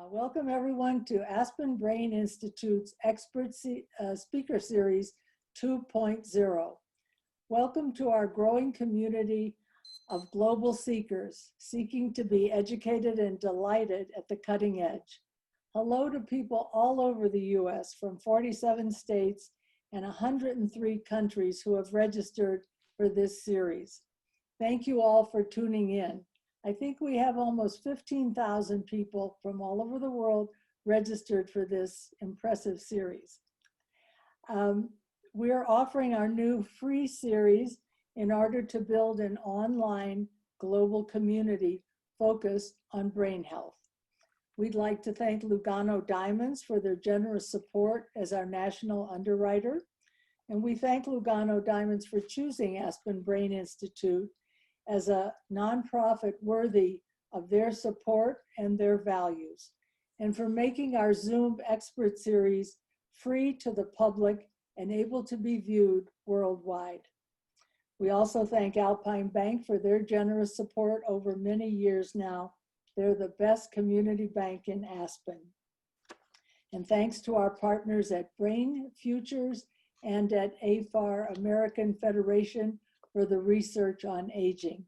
Welcome everyone to Aspen Brain Institute's Expert Speaker Series 2.0. Welcome to our growing community of global seekers seeking to be educated and delighted at the cutting edge. Hello to people all over the US from 47 states and 103 countries who have registered for this series. Thank you all for tuning in. I think we have almost 15,000 people from all over the world registered for this impressive series. We are offering our new free series in order to build an online global community focused on brain health. We'd like to thank Lugano Diamonds for their generous support as our national underwriter. And we thank Lugano Diamonds for choosing Aspen Brain Institute as a nonprofit worthy of their support and their values, and for making our Zoom expert series free to the public and able to be viewed worldwide. We also thank Alpine Bank for their generous support over many years now. They're the best community bank in Aspen. And thanks to our partners at Brain Futures and at AFAR, American Federation for the research on aging.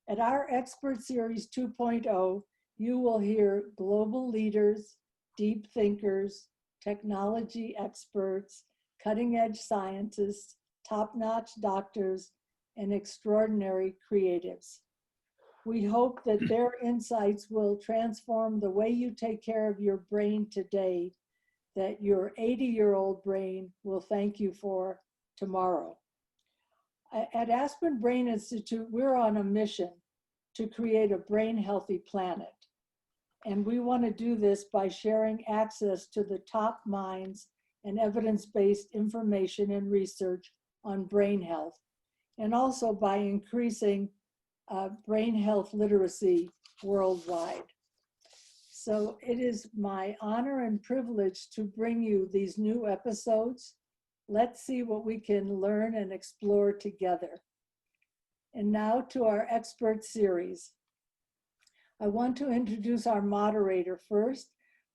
At our Expert Series 2.0, you will hear global leaders, deep thinkers, technology experts, cutting-edge scientists, top-notch doctors, and extraordinary creatives. We hope that their insights will transform the way you take care of your brain today, that your 80-year-old brain will thank you for tomorrow. At Aspen Brain Institute, we're on a mission to create a brain healthy planet. And we want to do this by sharing access to the top minds and evidence-based information and research on brain health, and also by increasing brain health literacy worldwide. So it is my honor and privilege to bring you these new episodes. Let's see what we can learn and explore together. And now to our expert series. I want to introduce our moderator first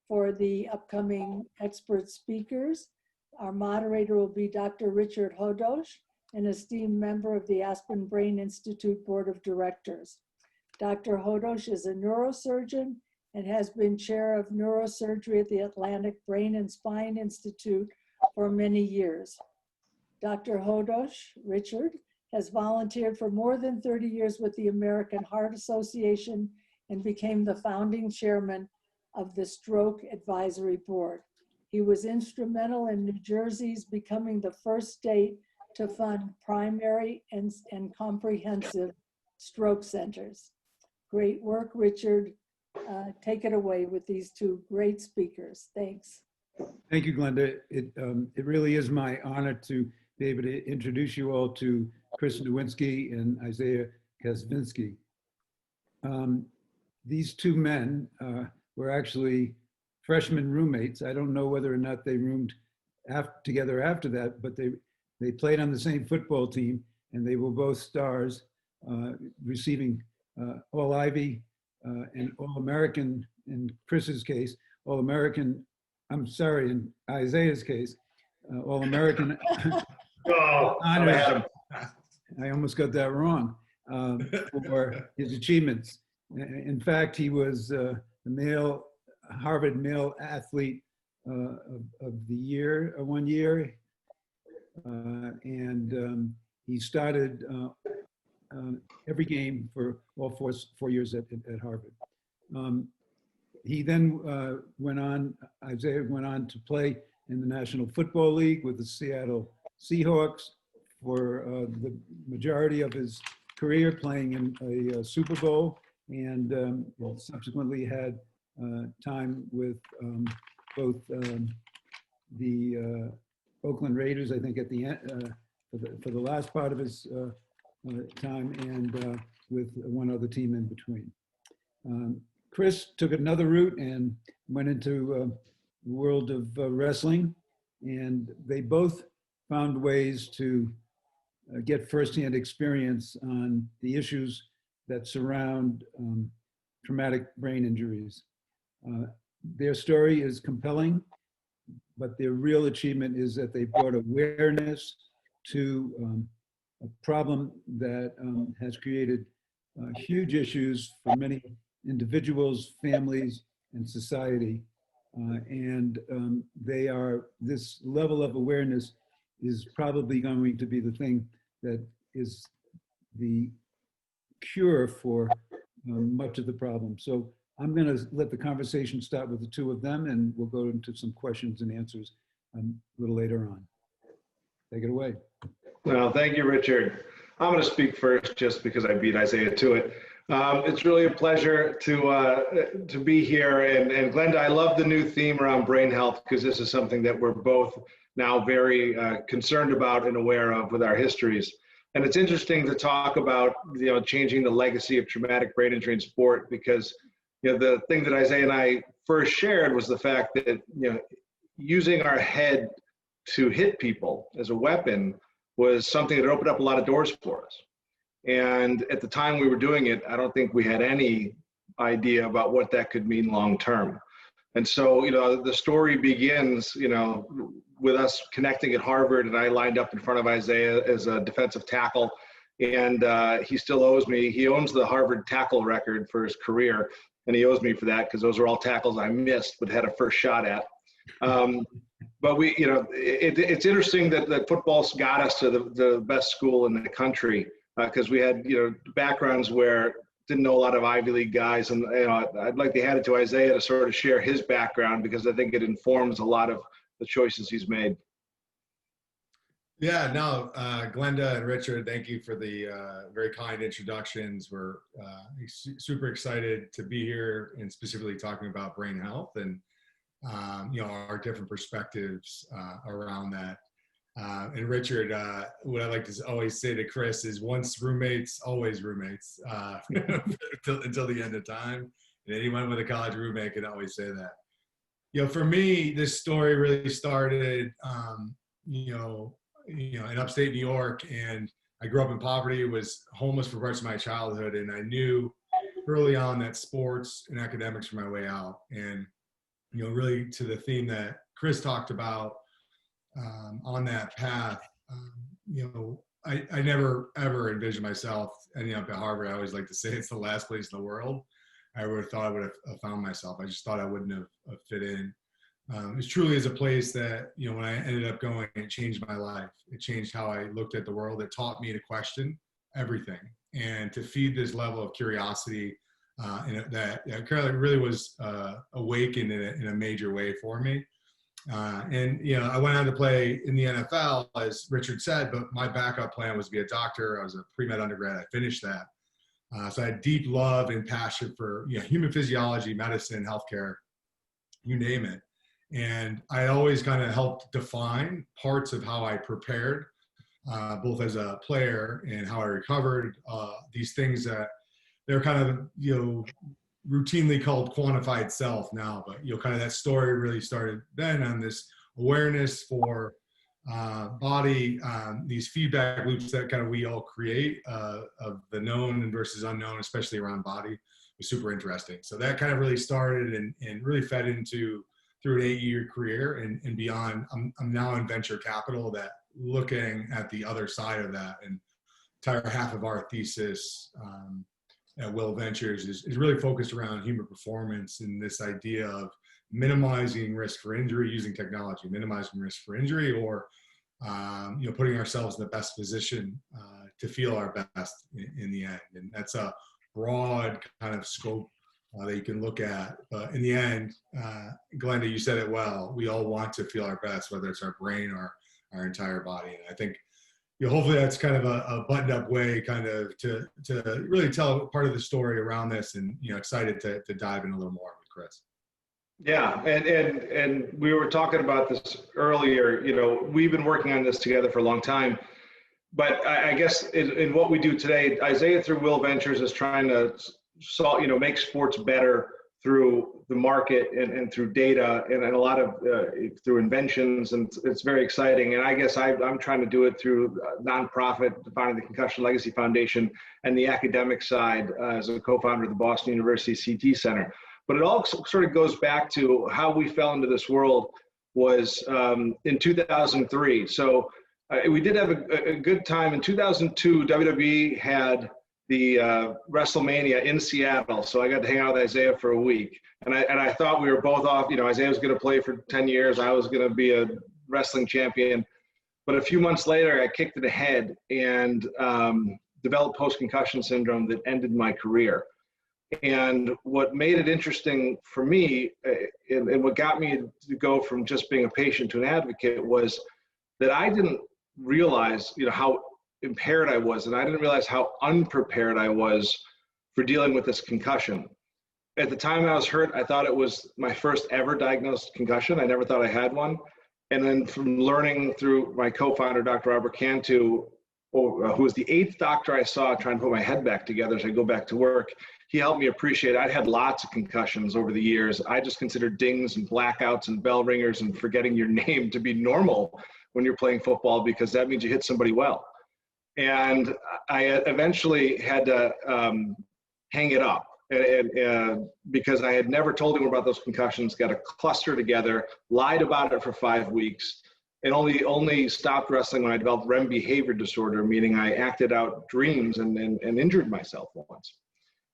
for the upcoming expert speakers. Our moderator will be Dr. Richard Hodosh, an esteemed member of the Aspen Brain Institute Board of Directors. Dr. Hodosh is a neurosurgeon and has been chair of neurosurgery at the Atlantic Brain and Spine Institute for many years. Dr. Hodosh, Richard, has volunteered for more than 30 years with the American Heart Association and became the founding chairman of the Stroke Advisory Board. He was instrumental in New Jersey's becoming the first state to fund primary and comprehensive stroke centers. Great work, Richard. Take it away with these two great speakers. Thanks. Thank you, Glenda. It really is my honor to be able to introduce you all to Chris Nowinski and Isaiah Kacyvenski. These two men were actually freshman roommates. I don't know whether or not they roomed together after that, but they played on the same football team, and they were both stars, receiving All-Ivy and All-American in Chris's case, All-American, I'm sorry, in Isaiah's case, All-American honors. I almost got that wrong, for his achievements. In fact, he was the Harvard male athlete of the year, one year. And he started every game for all four years at Harvard. He then Isaiah went on to play in the National Football League with the Seattle Seahawks for the majority of his career, playing in a Super Bowl, and subsequently had time with both the Oakland Raiders, I think, at the end, for the last part of his time, and with one other team in between. Chris took another route and went into the world of wrestling, and they both found ways to get firsthand experience on the issues that surround traumatic brain injuries. Their story is compelling, but their real achievement is that they brought awareness to a problem that has created huge issues for many individuals, families, and society. This level of awareness is probably going to be the thing that is the cure for much of the problem. So I'm going to let the conversation start with the two of them, and we'll go into some questions and answers a little later on. Take it away. Well, thank you, Richard. I'm going to speak first just because I beat Isaiah to it. It's really a pleasure to be here. And Glenda, I love the new theme around brain health, because this is something that we're both now very concerned about and aware of with our histories. And it's interesting to talk about, changing the legacy of traumatic brain injury in sport, because, the thing that Isaiah and I first shared was the fact that, using our head to hit people as a weapon was something that opened up a lot of doors for us. And at the time we were doing it, I don't think we had any idea about what that could mean long term. And so, the story begins, with us connecting at Harvard, and I lined up in front of Isaiah as a defensive tackle, and he still owes me. He owns the Harvard tackle record for his career, and he owes me for that because those are all tackles I missed but had a first shot at. But we, it's interesting that football's got us to the best school in the country, because we had, backgrounds where didn't know a lot of Ivy League guys. And I'd like to hand it to Isaiah to sort of share his background, because I think it informs a lot of the choices he's made. Yeah, no, Glenda and Richard, thank you for the very kind introductions. We're super excited to be here and specifically talking about brain health and our different perspectives around that. And Richard, what I like to always say to Chris is, once roommates, always roommates, until the end of time. And anyone with a college roommate can always say that. For me, this story really started, in upstate New York, and I grew up in poverty, was homeless for parts of my childhood, and I knew early on that sports and academics were my way out. And really to the theme that Chris talked about, on that path, I never ever envisioned myself ending up at Harvard. I always like to say it's the last place in the world I ever thought I would have found myself. I just thought I wouldn't have fit in. It truly is a place that, when I ended up going, it changed my life. It changed how I looked at the world. It taught me to question everything and to feed this level of curiosity, and that really was awakened in a major way for me. I went on to play in the NFL, as Richard said, but my backup plan was to be a doctor. I was a pre-med undergrad. I finished that. So I had deep love and passion for human physiology, medicine, healthcare, you name it. And I always kind of helped define parts of how I prepared, both as a player and how I recovered, these things that they're kind of, routinely called quantified self now, but kind of that story really started then on this awareness for body, these feedback loops that kind of we all create of the known versus unknown, especially around body, was super interesting. So that kind of really started and really fed into through an 8-year career and beyond. I'm now in venture capital, that looking at the other side of that, and entire half of our thesis at Will Ventures is really focused around human performance and this idea of minimizing risk for injury using technology, minimizing risk for injury, or putting ourselves in the best position to feel our best in the end. And that's a broad kind of scope that you can look at. But in the end, Glenda, you said it well, we all want to feel our best, whether it's our brain or our entire body. And I think hopefully that's kind of a buttoned up way kind of to really tell part of the story around this, and excited to dive in a little more with Chris. Yeah, and we were talking about this earlier. We've been working on this together for a long time, but I guess in what we do today, Isaiah through Will Ventures is trying to make sports better through the market and through data and a lot of through inventions, and it's very exciting. And I guess I'm trying to do it through nonprofit, founding the Concussion Legacy Foundation, and the academic side as a co-founder of the Boston University CT Center. But it all sort of goes back to how we fell into this world was in 2003. So we did have a good time. In 2002, WWE had the WrestleMania in Seattle. So I got to hang out with Isaiah for a week. And I thought we were both off. You know, Isaiah was going to play for 10 years. I was going to be a wrestling champion. But a few months later, I kicked it ahead and developed post-concussion syndrome that ended my career. And what made it interesting for me, and what got me to go from just being a patient to an advocate, was that I didn't realize, you know, how impaired I was, and I didn't realize how unprepared I was for dealing with this concussion. At the time I was hurt, I thought it was my first ever diagnosed concussion. I never thought I had one. And then from learning through my co-founder, Dr. Robert Cantu, who was the 8th doctor I saw trying to put my head back together as I go back to work, he helped me appreciate it. I'd had lots of concussions over the years. I just considered dings and blackouts and bell ringers and forgetting your name to be normal when you're playing football, because that means you hit somebody well. And I eventually had to hang it up because I had never told anyone about those concussions, got a cluster together, lied about it for 5 weeks, and only stopped wrestling when I developed REM behavior disorder, meaning I acted out dreams and injured myself once.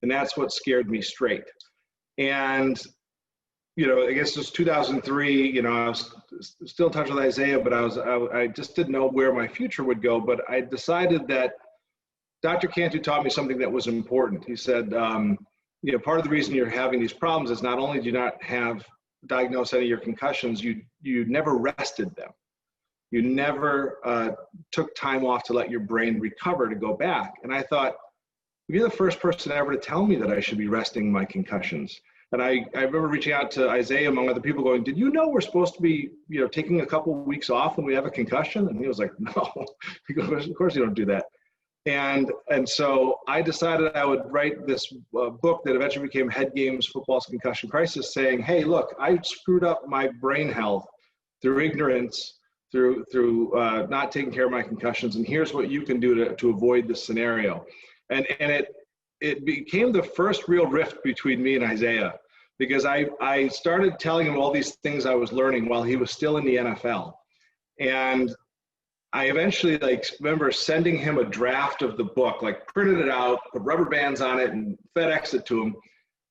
And that's what scared me straight. And, you know, I guess it was 2003, you know, I was still in touch with Isaiah, but I just didn't know where my future would go. But I decided that Dr. Cantu taught me something that was important. He said, you know, part of the reason you're having these problems is not only do you not have diagnosed any of your concussions, you never rested them. You never took time off to let your brain recover to go back. And I thought, you're the first person ever to tell me that I should be resting my concussions. And I remember reaching out to Isaiah, among other people, going, did you know we're supposed to be, you know, taking a couple of weeks off when we have a concussion? And he was like, no. He goes, of course you don't do that. And so I decided I would write this book that eventually became Head Games Football's Concussion Crisis, saying, hey, look, I screwed up my brain health through ignorance, through not taking care of my concussions, and here's what you can do to avoid this scenario. And it became the first real rift between me and Isaiah, because I started telling him all these things I was learning while he was still in the NFL. And I eventually remember sending him a draft of the book, printed it out, put rubber bands on it, and FedExed it to him,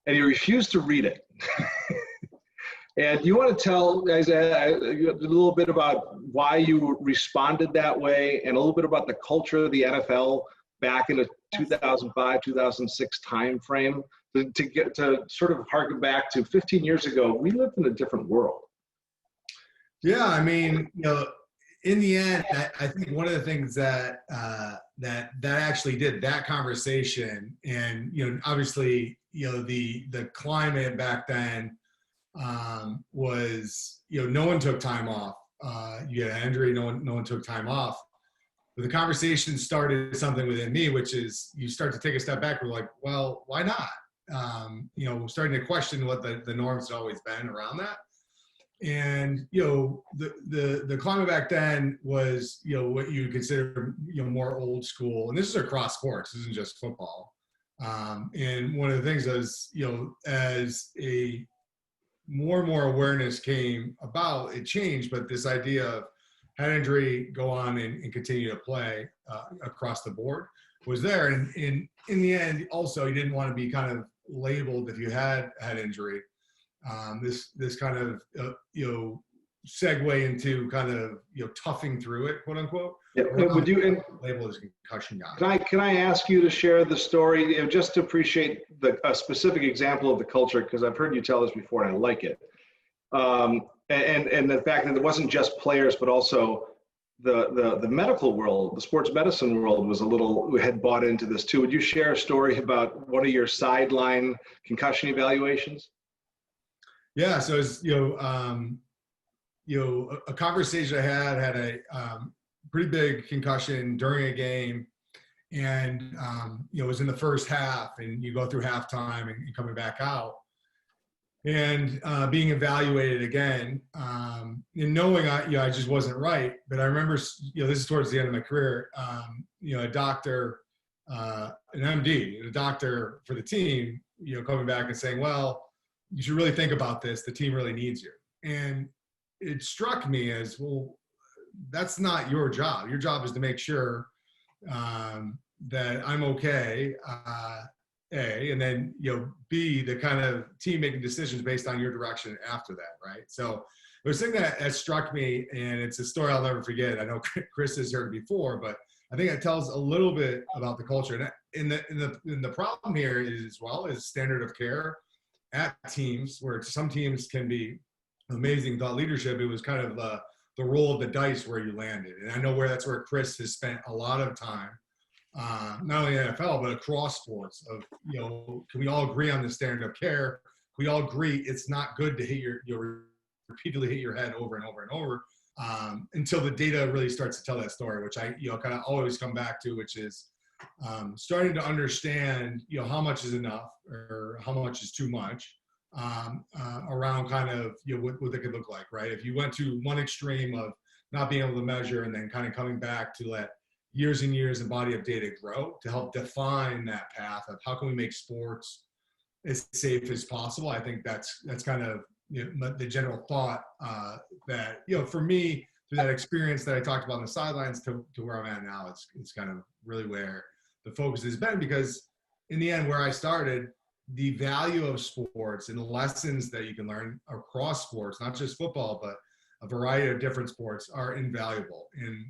and he refused to read it. And you want to tell Isaiah a little bit about why you responded that way, and a little bit about the culture of the NFL back in the 2005, 2006 timeframe, to sort of harken back to 15 years ago. We lived in a different world. Yeah, I mean, you know, in the end, I think one of the things that actually did that conversation, and you know, obviously, you know, the climate back then was, you know, no one took time off. You had an injury, no one took time off. But the conversation started something within me, which is you start to take a step back. We're like, well, why not? You know, starting to question what the norms had always been around that. And, you know, the climate back then was, you know, what you would consider, you know, more old school. And this is across sports. This isn't just football. And one of the things is, you know, as more and more awareness came about, it changed. But this idea of head injury, go on and continue to play across the board was there. And in the end, also, you didn't want to be kind of labeled if you had head injury. This kind of, you know, segue into kind of, you know, toughing through it, quote unquote. Yeah. Would you label as a concussion guy? Can I ask you to share the story, you know, just to appreciate a specific example of the culture, because I've heard you tell this before and I like it. And the fact that it wasn't just players, but also the medical world, the sports medicine world had bought into this too. Would you share a story about one of your sideline concussion evaluations? Yeah. So it's, you know, a conversation I had a pretty big concussion during a game, and you know, it was in the first half, and you go through halftime and coming back out. And being evaluated again, and knowing I just wasn't right. But I remember, you know, this is towards the end of my career, you know, a doctor, an MD, a doctor for the team, you know, coming back and saying, well, you should really think about this. The team really needs you. And it struck me as, well, that's not your job. Your job is to make sure that I'm okay, A, and then, B, the kind of team making decisions based on your direction after that, right? So it was something that struck me, and it's a story I'll never forget. I know Chris has heard it before, but I think it tells a little bit about the culture. And the problem here is, as well, is standard of care at teams, where some teams can be amazing thought leadership. It was kind of the roll of the dice where you landed. And I know that's where Chris has spent a lot of time, not only in NFL, but across sports of, can we all agree on the standard of care? Can we all agree it's not good to hit repeatedly hit your head over and over and over until the data really starts to tell that story, which I, kind of always come back to, which is starting to understand, how much is enough or how much is too much. Around kind of what they could look like, right? If you went to one extreme of not being able to measure and then kind of coming back to let years and years and body of data grow to help define that path of how can we make sports as safe as possible. I think that's kind of the general thought that for me, through that experience that I talked about on the sidelines to where I'm at now, it's kind of really where the focus has been, because in the end, where I started, the value of sports and the lessons that you can learn across sports, not just football, but a variety of different sports, are invaluable. And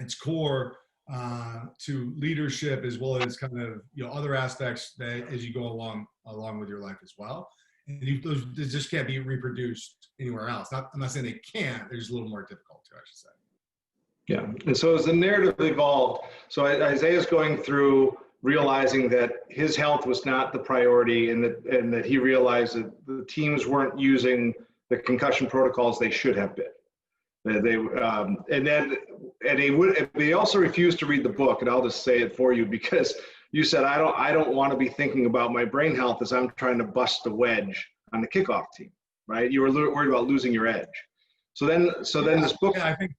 it's core to leadership, as well as kind of other aspects that as you go along with your life as well. And those just can't be reproduced anywhere else. I'm not saying they can't. They're just a little more difficult to, I should say. Yeah. And so as the narrative evolved, so Isaiah's going through realizing that his health was not the priority, and that he realized that the teams weren't using the concussion protocols they should have been. They also refused to read the book, and I'll just say it for you, because you said I don't want to be thinking about my brain health as I'm trying to bust a wedge on the kickoff team, right? You were worried about losing your edge. So then this book. Yeah, I think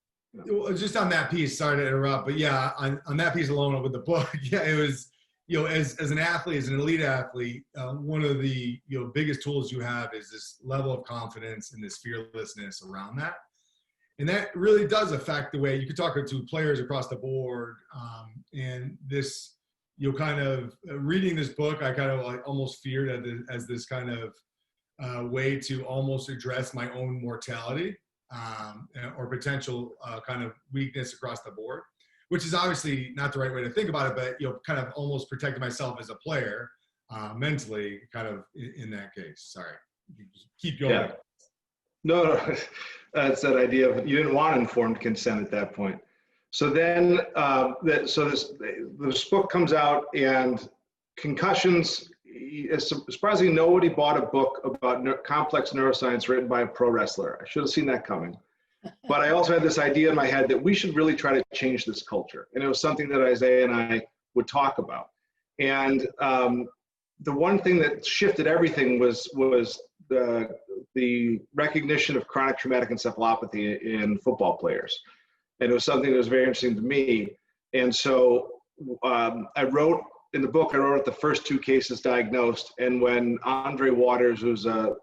just on that piece, sorry to interrupt, but yeah, on that piece alone with the book, yeah, it was, as an athlete, as an elite athlete, one of the biggest tools you have is this level of confidence and this fearlessness around that. And that really does affect the way you could talk to players across the board. And this, kind of reading this book, I kind of like almost feared as this kind of way to almost address my own mortality or potential kind of weakness across the board, which is obviously not the right way to think about it, but, kind of almost protecting myself as a player mentally, kind of in that case. Sorry, keep going. Yeah. No, it's that idea of you didn't want informed consent at that point. So then, this book comes out, and concussions. Surprisingly, nobody bought a book about complex neuroscience written by a pro wrestler. I should have seen that coming. But I also had this idea in my head that we should really try to change this culture, and it was something that Isaiah and I would talk about. And the one thing that shifted everything was the recognition of chronic traumatic encephalopathy in football players. And it was something that was very interesting to me. And so I wrote in the book, I wrote the first two cases diagnosed. And when Andre Waters, who's a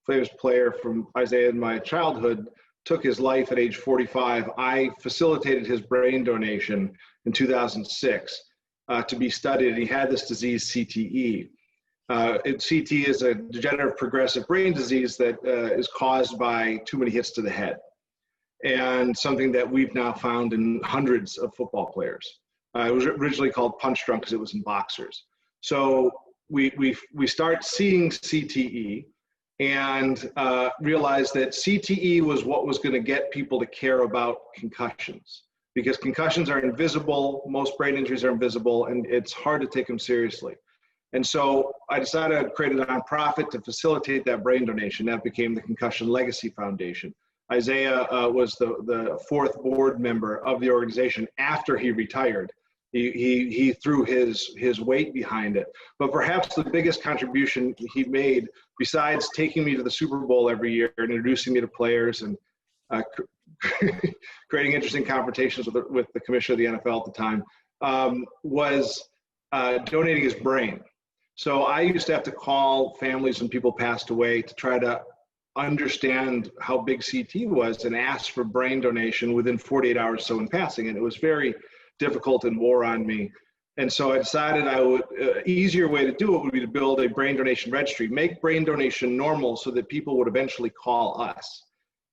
famous player from Isaiah and my childhood, took his life at age 45, I facilitated his brain donation in 2006 to be studied. He had this disease, CTE. CTE is a degenerative progressive brain disease that is caused by too many hits to the head, and something that we've now found in hundreds of football players. It was originally called punch drunk because it was in boxers. So we start seeing CTE and realized that CTE was what was going to get people to care about concussions, because concussions are invisible. Most brain injuries are invisible, and it's hard to take them seriously. And so I decided to create a nonprofit to facilitate that brain donation. That became the Concussion Legacy Foundation. Isaiah was the fourth board member of the organization after he retired. He threw his weight behind it. But perhaps the biggest contribution he made, besides taking me to the Super Bowl every year and introducing me to players and creating interesting confrontations with the commissioner of the NFL at the time, was donating his brain. So I used to have to call families when people passed away to try to understand how big CT was and ask for brain donation within 48 hours or so in passing. And it was very difficult and wore on me. And so I decided easier way to do it would be to build a brain donation registry, make brain donation normal so that people would eventually call us.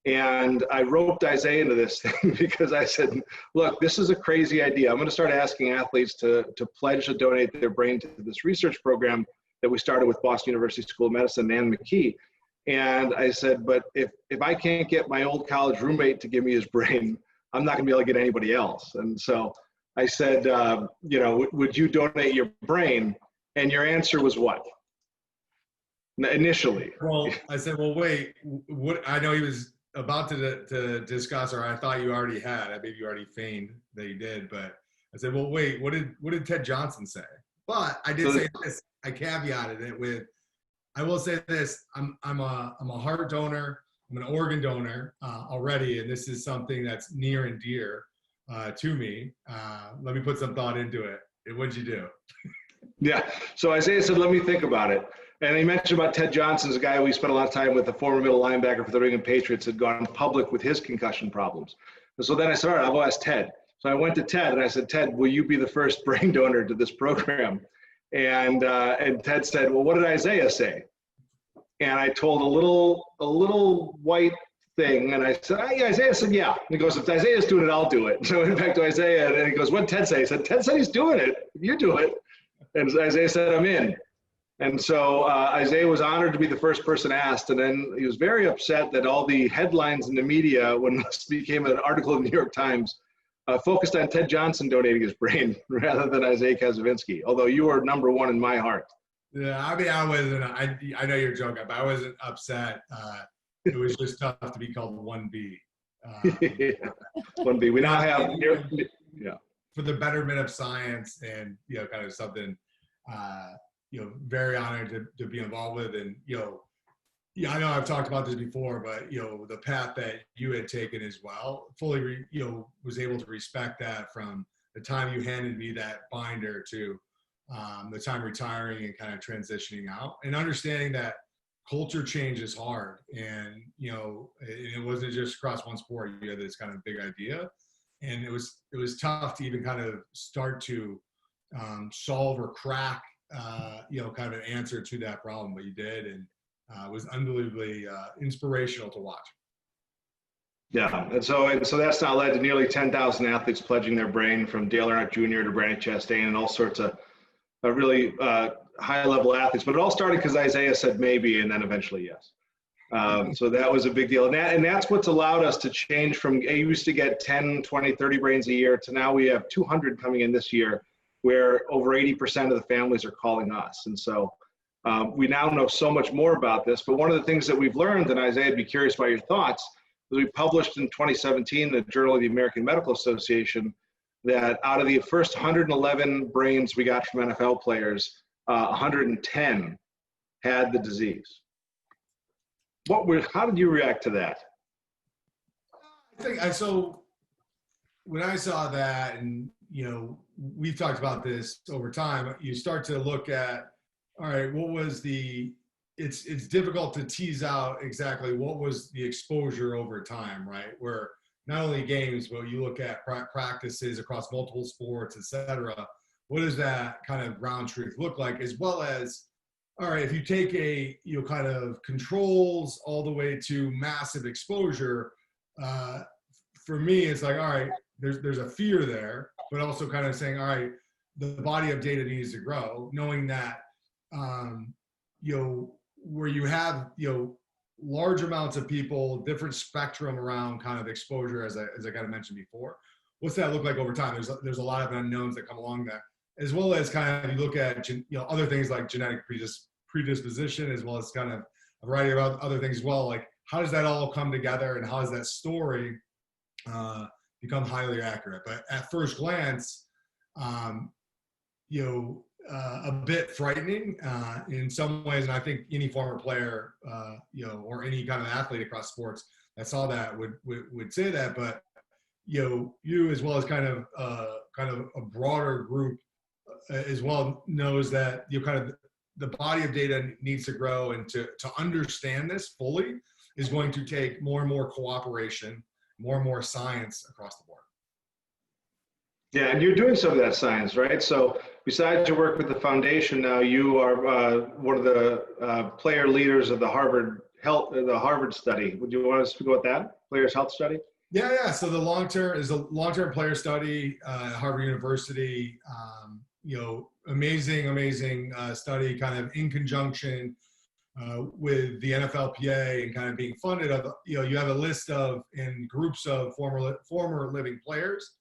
And I roped Isaiah into this thing because I said, look, this is a crazy idea. I'm going to start asking athletes to pledge to donate their brain to this research program that we started with Boston University School of Medicine and McKee. And I said, but if I can't get my old college roommate to give me his brain, I'm not going to be able to get anybody else. And so I said, you know, would you donate your brain? And your answer was what? Initially. Well, I said, well, wait, what? I know he was about to discuss, or I thought you already had. Maybe you already feigned that you did, but I said, well, wait, what did Ted Johnson say? But I did say this. I caveated it with, I will say this: I'm a heart donor. I'm an organ donor already, and this is something that's near and dear to me. Let me put some thought into it. What'd you do? Yeah. So Isaiah said, let me think about it. And he mentioned about Ted Johnson's a guy we spent a lot of time with, a former middle linebacker for the New England Patriots, had gone public with his concussion problems. And so then I said, all right, I'll go ask Ted. So I went to Ted and I said, Ted, will you be the first brain donor to this program? And Ted said, well, what did Isaiah say? And I told a little white thing, and I said, yeah, Isaiah said, yeah. And he goes, if Isaiah's doing it, I'll do it. So I went back to Isaiah, and he goes, what did Ted say? He said, Ted said he's doing it. You do it. And Isaiah said, I'm in. And so Isaiah was honored to be the first person asked, and then he was very upset that all the headlines in the media, when this became an article in the New York Times, focused on Ted Johnson donating his brain rather than Isaiah Kacyvenski, although you are number one in my heart. Yeah, I mean, I wasn't, I know you're joking, but I wasn't upset. It was just tough to be called 1B. 1B. We now have, yeah. For the betterment of science and, you know, kind of something, you know, very honored to be involved with. And, you know, yeah, I know I've talked about this before, but, you know, the path that you had taken as well, fully, you know, was able to respect that from the time you handed me that binder to the time retiring and kind of transitioning out, and understanding that culture change is hard. And, you know, it wasn't just across one sport. You had this kind of big idea, and it was tough to even kind of start to solve or crack, you know, kind of an answer to that problem, but you did. And it was unbelievably inspirational to watch. Yeah, and so that's now led to nearly 10,000 athletes pledging their brain, from Dale Earnhardt Jr. to Brandon Chastain and all sorts of really high-level athletes. But it all started because Isaiah said maybe, and then eventually yes. So that was a big deal. And that's what's allowed us to change from, I used to get 10, 20, 30 brains a year to now we have 200 coming in this year, where over 80% of the families are calling us. And so we now know so much more about this. But one of the things that we've learned, and Isaiah, I'd be curious about your thoughts, was we published in 2017, the Journal of the American Medical Association, that out of the first 111 brains we got from NFL players, 110 had the disease. How did you react to that? I think so when I saw that, and, you know, we've talked about this over time, you start to look at, all right, what was it's difficult to tease out exactly what was the exposure over time, right? Where not only games, but you look at practices across multiple sports, et cetera. What does that kind of ground truth look like? As well as, all right, if you take you know, kind of controls all the way to massive exposure, for me, it's like, all right, there's a fear there, but also kind of saying, all right, the body of data needs to grow, knowing that, you know, where you have, you know, large amounts of people, different spectrum around kind of exposure, as I kind of mentioned before. What's that look like over time? There's a lot of unknowns that come along there, as well as kind of you look at, you know, other things like genetic predisposition, as well as kind of a variety of other things as well. Like, how does that all come together, and how does that story become highly accurate? But at first glance, you know, a bit frightening in some ways. And I think any former player, you know, or any kind of athlete across sports that saw that would say that. But, you know, you as well as kind of a broader group as well knows that, you know, kind of the body of data needs to grow, and to understand this fully is going to take more and more cooperation, more and more science across the board. Yeah, and you're doing some of that science, right? So besides your work with the foundation, now you are one of the player leaders of the Harvard study. Would you want to speak about that, Players Health Study? Yeah. So the long-term player study at Harvard University. Amazing study, kind of in conjunction with the NFLPA, and kind of being funded. You have a list of in groups of former living players,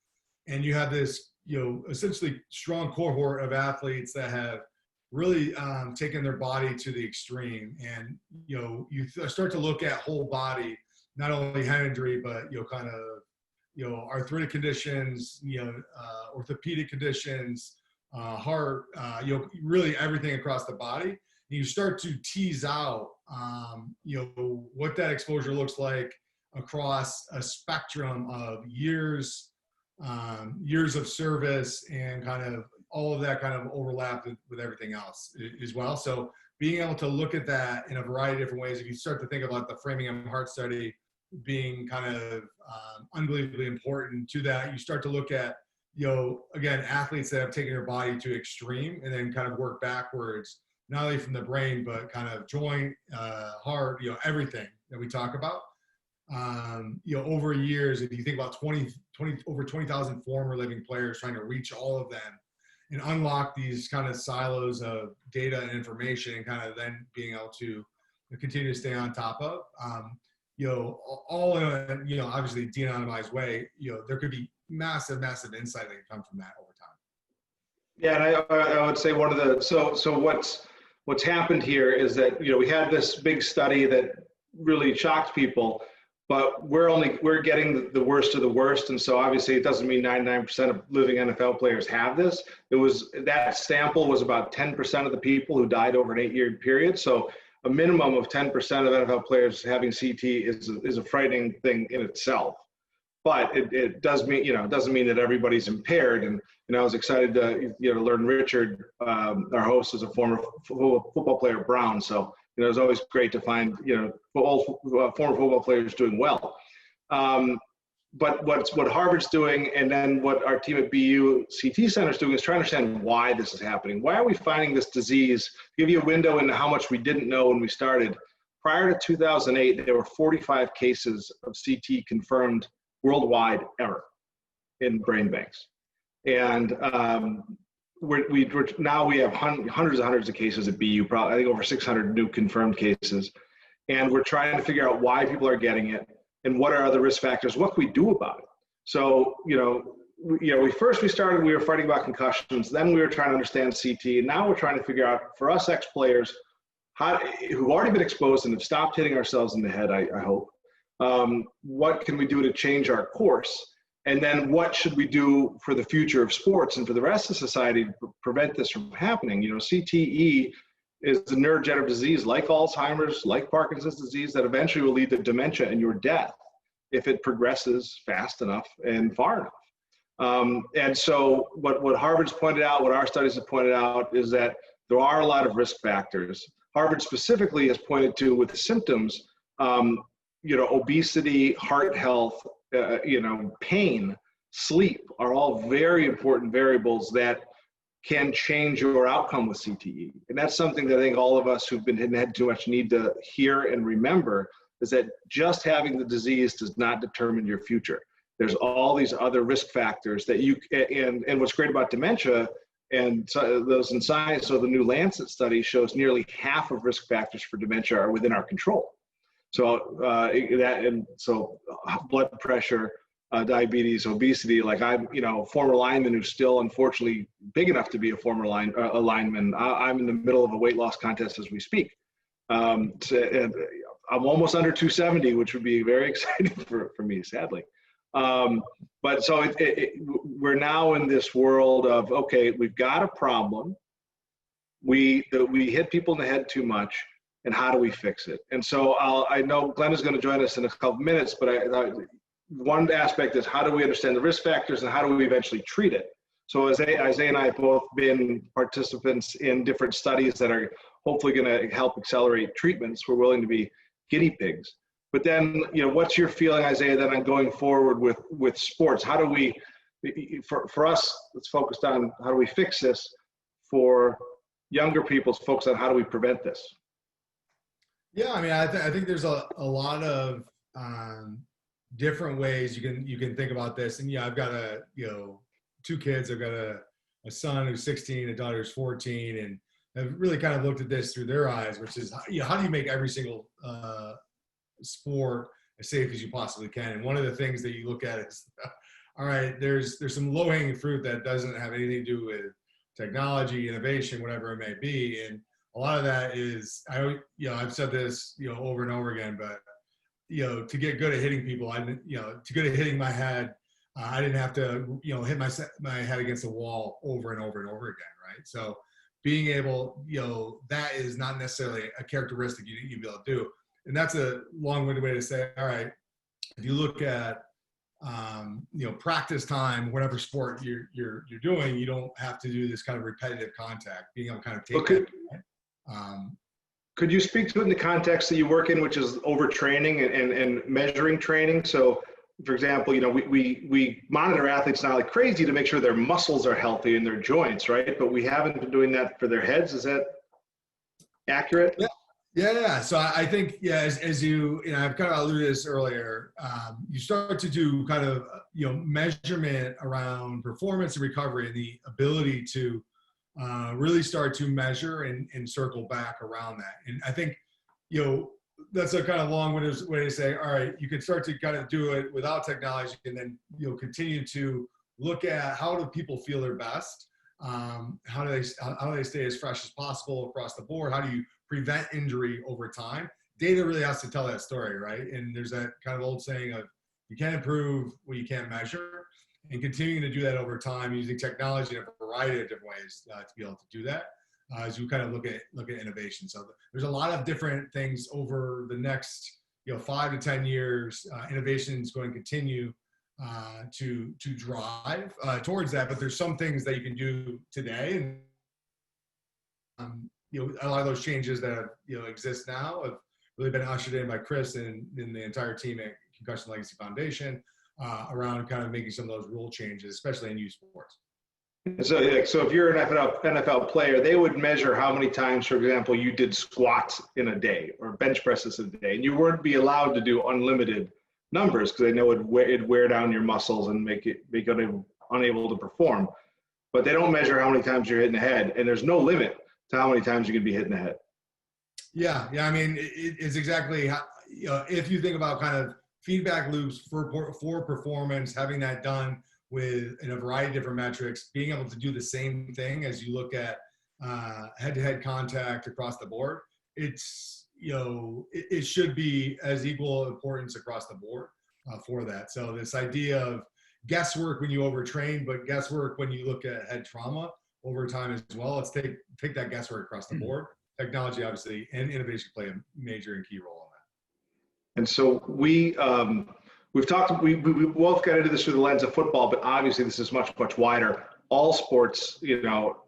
and you have this essentially strong cohort of athletes that have really taken their body to the extreme, and you start to look at whole body, not only head injury, but kind of arthritic conditions, orthopedic conditions, heart, really everything across the body. And you start to tease out, what that exposure looks like across a spectrum of years of service, and kind of all of that kind of overlap with everything else as well. So being able to look at that in a variety of different ways, if you start to think about the Framingham Heart Study being kind of unbelievably important to that, you start to look at, again, athletes that have taken their body to extreme, and then kind of work backwards, not only from the brain, but kind of joint, heart, everything that we talk about. Over years, if you think about over 20,000 former living players, trying to reach all of them and unlock these kind of silos of data and information, and kind of then being able to continue to stay on top of, all in a, obviously de-anonymized way, there could be massive insight that can come from that over time. Yeah, and I would say one of the, so what's happened here is that, we had this big study that really shocked people, but we're getting the worst of the worst. And so obviously it doesn't mean 99% of living NFL players have this. That sample was about 10% of the people who died over an 8-year period. So a minimum of 10% of NFL players having CT is a frightening thing in itself. But it does mean, it doesn't mean that everybody's impaired. And, I was excited to, learn Richard, our host, is a former football player at Brown. So, it was always great to find, all former football players doing well. But what Harvard's doing, and then what our team at BU CT Center is doing, is trying to understand why this is happening. Why are we finding this disease? Give you a window into how much we didn't know when we started. Prior to 2008, there were 45 cases of CT confirmed worldwide ever in brain banks. And now we have hundreds of cases at BU, probably I think over 600 new confirmed cases. And we're trying to figure out why people are getting it, and what are the risk factors, what can we do about it? So, we were fighting about concussions, then we were trying to understand CT, and now we're trying to figure out, for us ex-players, who've already been exposed and have stopped hitting ourselves in the head, I hope, what can we do to change our course? And then what should we do for the future of sports and for the rest of society to prevent this from happening? CTE is a neurodegenerative disease like Alzheimer's, like Parkinson's disease, that eventually will lead to dementia and your death if it progresses fast enough and far enough. And so what Harvard's pointed out, what our studies have pointed out, is that there are a lot of risk factors. Harvard specifically has pointed to, with the symptoms, obesity, heart health, pain, sleep are all very important variables that can change your outcome with CTE. And that's something that I think all of us who've had too much need to hear and remember, is that just having the disease does not determine your future. There's all these other risk factors that and what's great about dementia, and so those in science, so the new Lancet study shows nearly half of risk factors for dementia are within our control. So blood pressure, diabetes, obesity. Like I'm, a former lineman who's still unfortunately big enough to be a former lineman. I'm in the middle of a weight loss contest as we speak. And I'm almost under 270, which would be very exciting for me, sadly. But so we're now in this world of, okay, we've got a problem. We hit people in the head too much. And how do we fix it? And so I know Glenn is going to join us in a couple minutes, but one aspect is, how do we understand the risk factors, and how do we eventually treat it? So Isaiah and I have both been participants in different studies that are hopefully going to help accelerate treatments. We're willing to be guinea pigs. But then, what's your feeling, Isaiah, then on going forward with sports? How do we, for us, it's focused on how do we fix this. For younger people, it's focused on how do we prevent this? Yeah, I mean, I think there's a lot of different ways you can think about this. And yeah, I've got two kids. I've got a son who's 16, a daughter who's 14, and I've really kind of looked at this through their eyes, which is, how do you make every single sport as safe as you possibly can? And one of the things that you look at is, all right, there's some low-hanging fruit that doesn't have anything to do with technology, innovation, whatever it may be. And a lot of that is, I've said this, over and over again, but, to get good at hitting people, to good at hitting my head, I didn't have to, hit my head against the wall over and over and over again, right? So being able, that is not necessarily a characteristic you'd be able to do. And that's a long-winded way to say, all right, if you look at, practice time, whatever sport you're doing, you don't have to do this kind of repetitive contact, being able to kind of take that. Could you speak to it in the context that you work in, which is overtraining and measuring training? So, for example, we monitor athletes now like crazy to make sure their muscles are healthy in their joints, right? But we haven't been doing that for their heads. Is that accurate? Yeah. So I think, as you I've kind of alluded to this earlier, you start to do kind of, measurement around performance and recovery and the ability to really start to measure and circle back around that. And I think, that's a kind of long-winded way to say, all right, you can start to kind of do it without technology, and then, continue to look at how do people feel their best? How do they stay as fresh as possible across the board? How do you prevent injury over time? Data really has to tell that story, right? And there's that kind of old saying of, you can't improve what you can't measure, and continuing to do that over time using technology in a variety of different ways to be able to do that as you kind of look at innovation. So there's a lot of different things over the next 5 to 10 years. Innovation is going to continue to drive towards that, but there's some things that you can do today, and a lot of those changes that exist now have really been ushered in by Chris and the entire team at Concussion Legacy Foundation around kind of making some of those rule changes, especially in youth sports. So if you're an NFL player, they would measure how many times, for example, you did squats in a day or bench presses a day, and you wouldn't be allowed to do unlimited numbers because they know it'd wear down your muscles and make you unable to perform. But they don't measure how many times you're hitting the head, and there's no limit to how many times you can be hitting the head. Yeah. I mean, it's exactly how, if you think about kind of feedback loops for performance, having that done in a variety of different metrics, being able to do the same thing as you look at head-to-head contact across the board, it's, it should be as equal importance across the board for that. So this idea of guesswork when you overtrain, but guesswork when you look at head trauma over time as well, let's take that guesswork across the board. Technology, obviously, and innovation play a major and key role in that. And so we both got into this through the lens of football, but obviously this is much, much wider. All sports,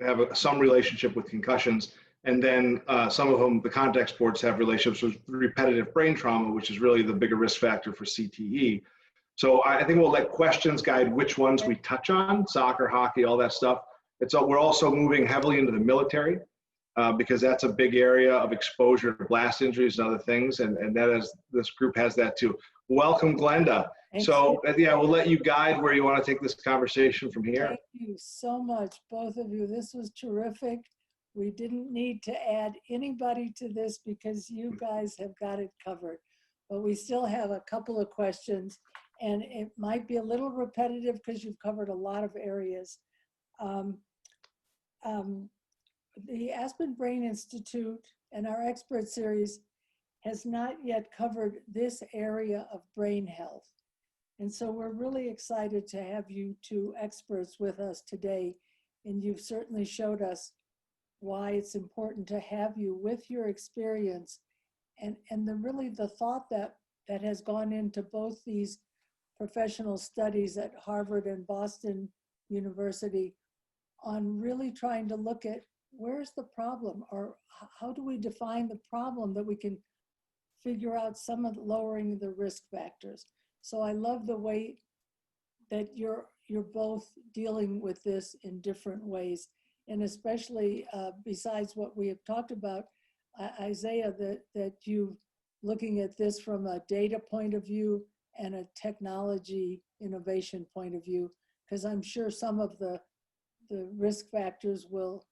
have some relationship with concussions, and then some of them, the contact sports, have relationships with repetitive brain trauma, which is really the bigger risk factor for CTE. So I think we'll let questions guide which ones we touch on: soccer, hockey, all that stuff. We're also moving heavily into the military because that's a big area of exposure to blast injuries and other things, and this group has that too. Welcome, Glenda. So we'll let you guide where you want to take this conversation from here. Thank you so much, both of you. This was terrific. We didn't need to add anybody to this because you guys have got it covered. But we still have a couple of questions, and it might be a little repetitive because you've covered a lot of areas. The Aspen Brain Institute and our expert series has not yet covered this area of brain health. And so we're really excited to have you two experts with us today. And you've certainly showed us why it's important to have you with your experience and the thought that has gone into both these professional studies at Harvard and Boston University on really trying to look at where's the problem? Or how do we define the problem that we can figure out some of lowering the risk factors? So I love the way that you're both dealing with this in different ways. And especially besides what we have talked about, Isaiah, that you looking at this from a data point of view and a technology innovation point of view, because I'm sure some of the risk factors will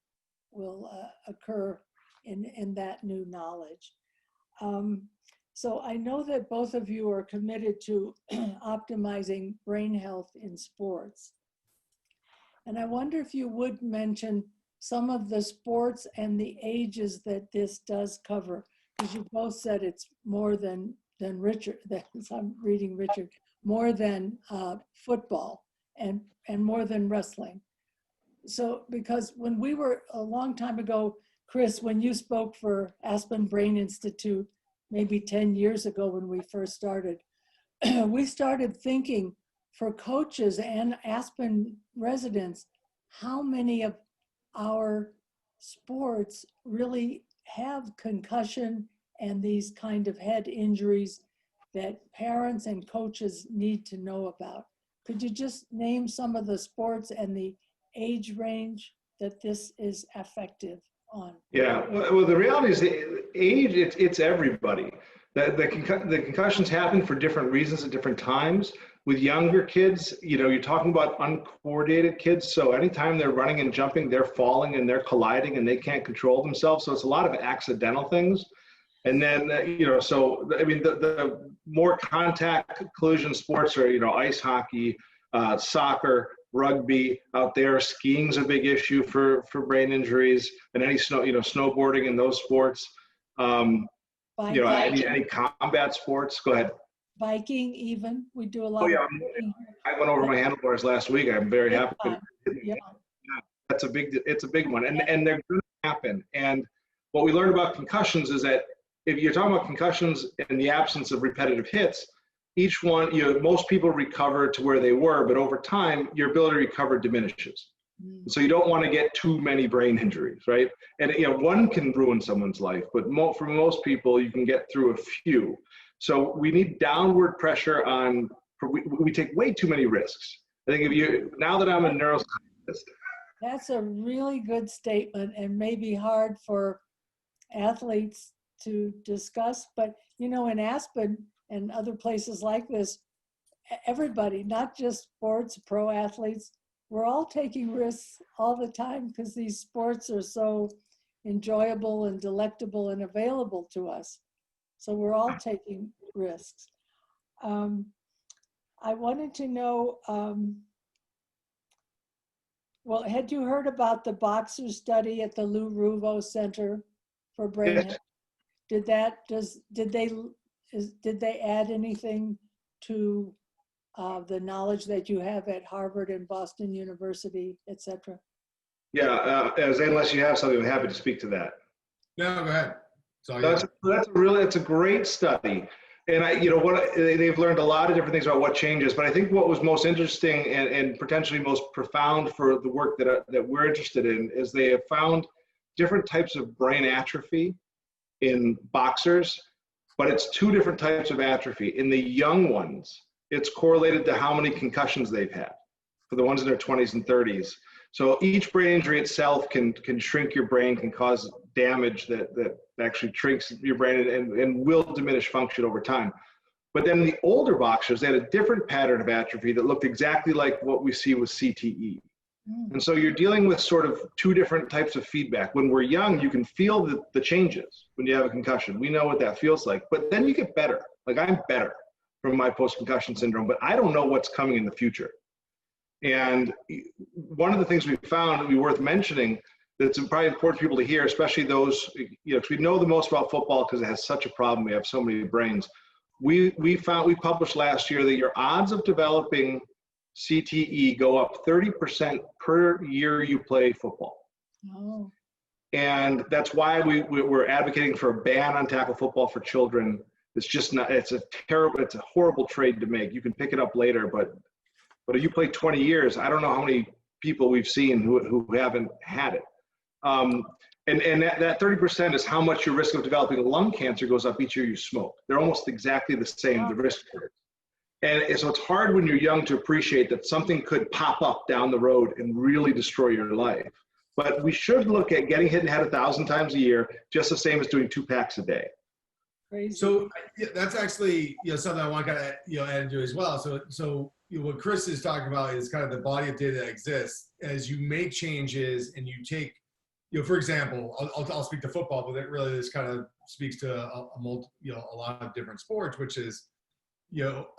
occur in that new knowledge. So I know that both of you are committed to optimizing brain health in sports. And I wonder if you would mention some of the sports and the ages that this does cover, because you both said it's more than Richard, I'm reading Richard, more than football and more than wrestling. So, because when we were a long time ago, Chris, when you spoke for Aspen Brain Institute, maybe 10 years ago when we first started, we started thinking for coaches and Aspen residents, how many of our sports really have concussion and these kind of head injuries that parents and coaches need to know about. Could you just name some of the sports and the age range that this is effective on? Yeah, well, the reality is the age, it's everybody. The concussions happen for different reasons at different times. With younger kids, you're talking about uncoordinated kids. So anytime they're running and jumping, they're falling and they're colliding and they can't control themselves. So it's a lot of accidental things. And then, so, I mean, the more contact collision sports are, ice hockey, soccer, rugby out there. Skiing's a big issue for brain injuries, and any snowboarding and those sports. Any combat sports. Go ahead. Biking, even we do a lot. Oh yeah, of biking. I went over my handlebars last week. I'm very happy. Yeah. It's a big one, and they're going to happen. And what we learned about concussions is that if you're talking about concussions in the absence of repetitive hits, each one, most people recover to where they were, but over time, your ability to recover diminishes. So you don't want to get too many brain injuries, right? And one can ruin someone's life, but for most people, you can get through a few. So we need downward pressure on. We take way too many risks. I think now that I'm a neuroscientist. That's a really good statement, and maybe hard for athletes to discuss. But in Aspen and other places like this, everybody, not just sports, pro athletes, we're all taking risks all the time because these sports are so enjoyable and delectable and available to us. So we're all taking risks. I wanted to know, well, had you heard about the boxer study at the Lou Ruvo Center for Brain Health? Did they add anything to the knowledge that you have at Harvard and Boston University, et cetera? Yeah, unless you have something, I'm happy to speak to that. No, go ahead. That's a great study. And they've learned a lot of different things about what changes, but I think what was most interesting and potentially most profound for the work that we're interested in is they have found different types of brain atrophy in boxers, but it's two different types of atrophy. In the young ones, it's correlated to how many concussions they've had for the ones in their 20s and 30s. So each brain injury itself can shrink your brain, can cause damage that actually shrinks your brain and will diminish function over time. But then the older boxers, they had a different pattern of atrophy that looked exactly like what we see with CTE. And so you're dealing with sort of two different types of feedback. When we're young, you can feel the changes when you have a concussion. We know what that feels like, but then you get better. Like I'm better from my post-concussion syndrome, but I don't know what's coming in the future. And one of the things we found that would be worth mentioning that's probably important for people to hear, especially those, because we know the most about football because it has such a problem. We have so many brains. We published last year that your odds of developing CTE go up 30% per year you play football. Oh. And that's why we're advocating for a ban on tackle football for children. It's just not, it's a horrible trade to make. You can pick it up later, but if you play 20 years, I don't know how many people we've seen who haven't had it. And that 30% is how much your risk of developing lung cancer goes up each year you smoke. They're almost exactly the same, the risk curves. And so it's hard when you're young to appreciate that something could pop up down the road and really destroy your life. But we should look at getting hit in the head 1,000 times a year, just the same as doing 2 packs a day. Crazy. So that's actually something I want to kind of add into as well. So what Chris is talking about is kind of the body of data that exists as you make changes and you take, for example, I'll speak to football, but that really this kind of speaks to a lot of different sports, which is,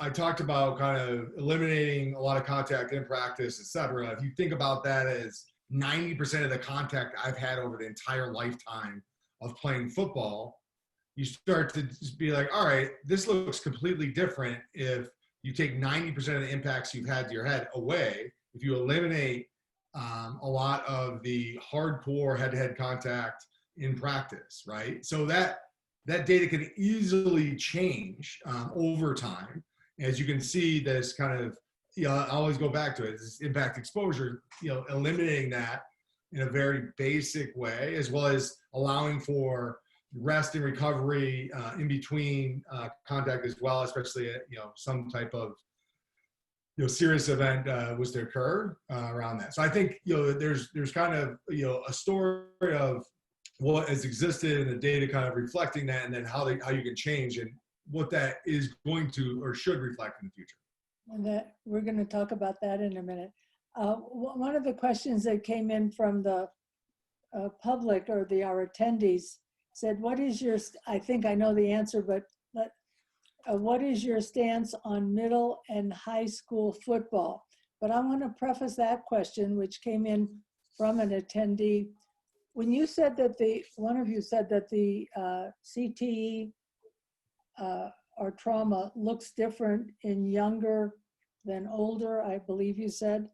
I talked about kind of eliminating a lot of contact in practice, et cetera. If you think about that as 90% of the contact I've had over the entire lifetime of playing football, you start to just be like, all right, this looks completely different if you take 90% of the impacts you've had to your head away. If you eliminate a lot of the hardcore head-to-head contact in practice, right? So that data can easily change over time. As you can see, this kind of, I always go back to it, this impact exposure, eliminating that in a very basic way, as well as allowing for rest and recovery in between contact as well, especially some type of serious event was to occur around that. So I think there's kind of a story of what has existed and the data kind of reflecting that, and then how you can change and what that is going to or should reflect in the future. And that we're going to talk about that in a minute. One of the questions that came in from the public or our attendees said, what is your, I think I know the answer, but what is your stance on middle and high school football? But I want to preface that question, which came in from an attendee. When you said that one of you said that the CTE or trauma looks different in younger than older, I believe you said.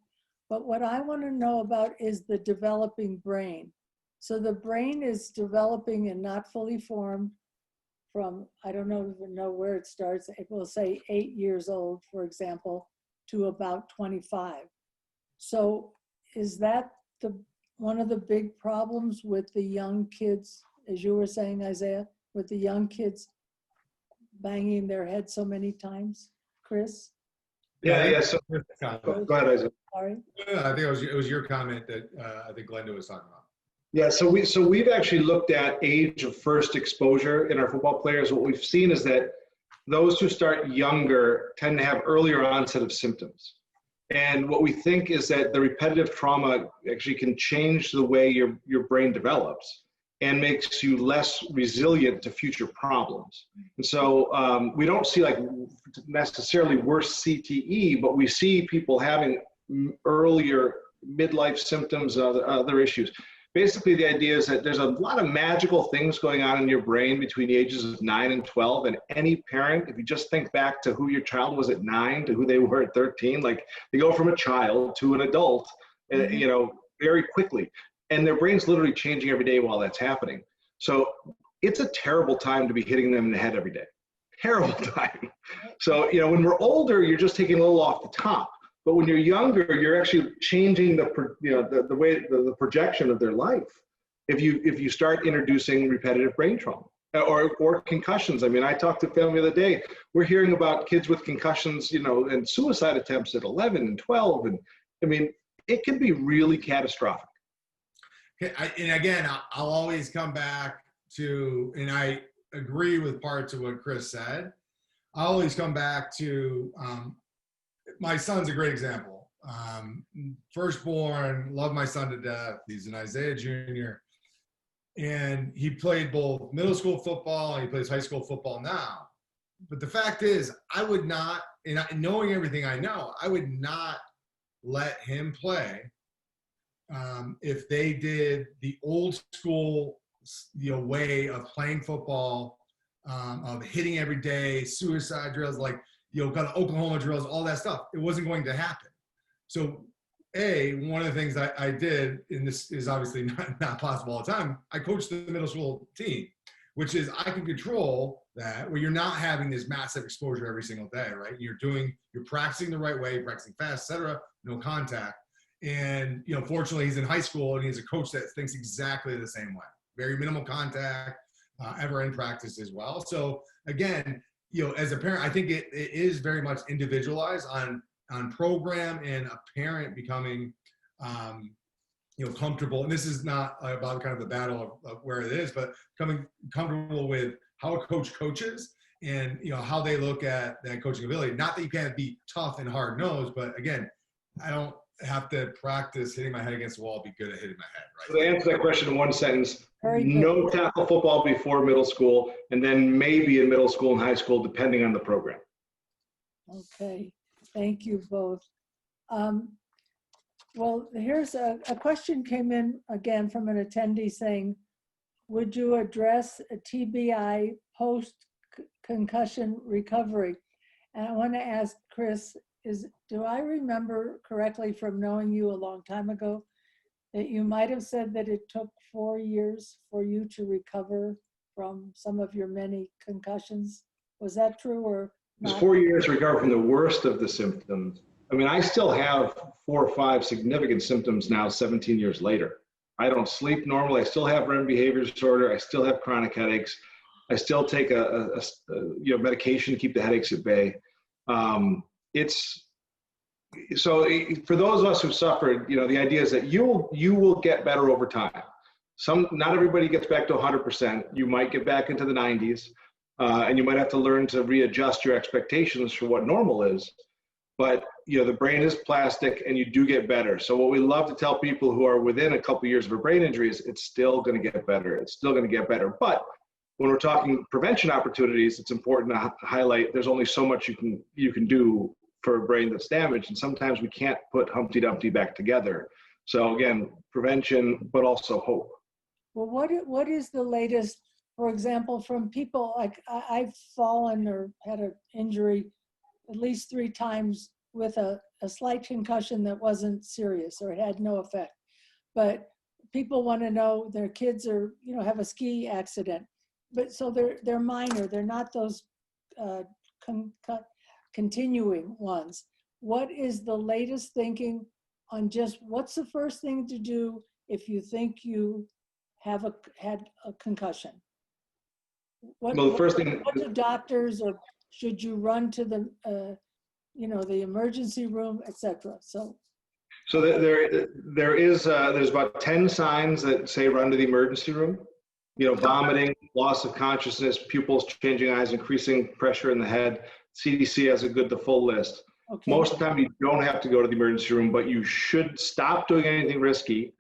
But what I want to know about is the developing brain. So the brain is developing and not fully formed from, I don't even know where it starts. It will say 8 years old, for example, to about 25. So is that one of the big problems with the young kids, as you were saying, Isaiah, with the young kids banging their head so many times? Chris? Yeah. So go ahead, Isaac. Sorry. I think it was your comment that I think Glenda was talking about. Yeah, so we've actually looked at age of first exposure in our football players. What we've seen is that those who start younger tend to have earlier onset of symptoms. And what we think is that the repetitive trauma actually can change the way your brain develops and makes you less resilient to future problems. And so we don't see like necessarily worse CTE, but we see people having earlier midlife symptoms, other issues. Basically, the idea is that there's a lot of magical things going on in your brain between the ages of 9 and 12. And any parent, if you just think back to who your child was at 9 to who they were at 13, like they go from a child to an adult, very quickly. And their brain's literally changing every day while that's happening. So it's a terrible time to be hitting them in the head every day. Terrible time. So, when we're older, you're just taking a little off the top. But when you're younger, you're actually changing the way the projection of their life. If you start introducing repetitive brain trauma or concussions. I mean, I talked to family the other day. We're hearing about kids with concussions, and suicide attempts at 11 and 12, and I mean, it can be really catastrophic. Okay, and again, I'll always come back to, and I agree with parts of what Chris said. I always come back to. My son's a great example. Firstborn, love my son to death. He's an Isaiah Jr. And he played both middle school football and he plays high school football now. But the fact is, I would not, and knowing everything I know, I would not let him play if they did the old school way of playing football, of hitting every day, suicide drills, like kind of Oklahoma drills, all that stuff. It wasn't going to happen. So one of the things that I did, and this is obviously not possible all the time, I coached the middle school team, which is I can control that where you're not having this massive exposure every single day, right? You're practicing the right way, practicing fast, et cetera, no contact. And, you know, fortunately he's in high school and he's a coach that thinks exactly the same way. Very minimal contact, ever in practice as well. So again, you know, as a parent, I think it is very much individualized on program and a parent becoming, you know, comfortable. And this is not about kind of the battle of where it is, but becoming comfortable with how a coach coaches and, you know, how they look at that coaching ability. Not that you can't be tough and hard nosed, but again, I don't have to practice hitting my head against the wall to be good at hitting my head, right? So to answer that question in one sentence, Very good. no tackle football before middle school, and then maybe in middle school and high school, depending on the program. Okay, thank you both. Well, here's a question came in again from an attendee saying, would you address a TBI post-concussion recovery? And I want to ask Chris, do I remember correctly from knowing you a long time ago that you might have said that it took 4 years for you to recover from some of your many concussions? Was that true or not? It's 4 years to recover from the worst of the symptoms. I mean, I still have 4 or 5 significant symptoms now, 17 years later. I don't sleep normally. I still have REM behavior disorder. I still have chronic headaches. I still take a medication to keep the headaches at bay. So for those of us who suffered, you know, the idea is that you will get better over time. Not everybody gets back to 100%. You might get back into the 90s, and you might have to learn to readjust your expectations for what normal is. But, you know, the brain is plastic and you do get better. So what we love to tell people who are within a couple of years of a brain injury is it's still going to get better. It's still going to get better. But when we're talking prevention opportunities, it's important to highlight there's only so much you can do for a brain that's damaged. And sometimes we can't put Humpty Dumpty back together. So again, prevention, but also hope. Well, what is the latest, for example, from people like I've fallen or had an injury at least 3 times with a slight concussion that wasn't serious or had no effect. But people want to know their kids are, you know, have a ski accident. But so they're minor, they're not those continuing ones. What is the latest thinking on just what's the first thing to do if you think you have had a concussion? What do doctors, or should you run to the the emergency room, etc.? So there's about 10 signs that say run to the emergency room. You know, vomiting, loss of consciousness, pupils changing eyes, increasing pressure in the head. CDC has the full list. okay. Most of the time you don't have to go to the emergency room, but you should stop doing anything risky.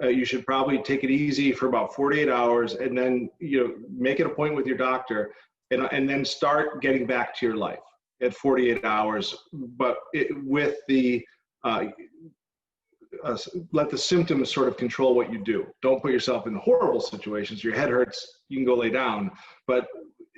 You should probably take it easy for about 48 hours and then, you know, make an appointment with your doctor and then start getting back to your life at 48 hours. But let the symptoms sort of control what you do. Don't put yourself in horrible situations. Your head hurts, you can go lay down. But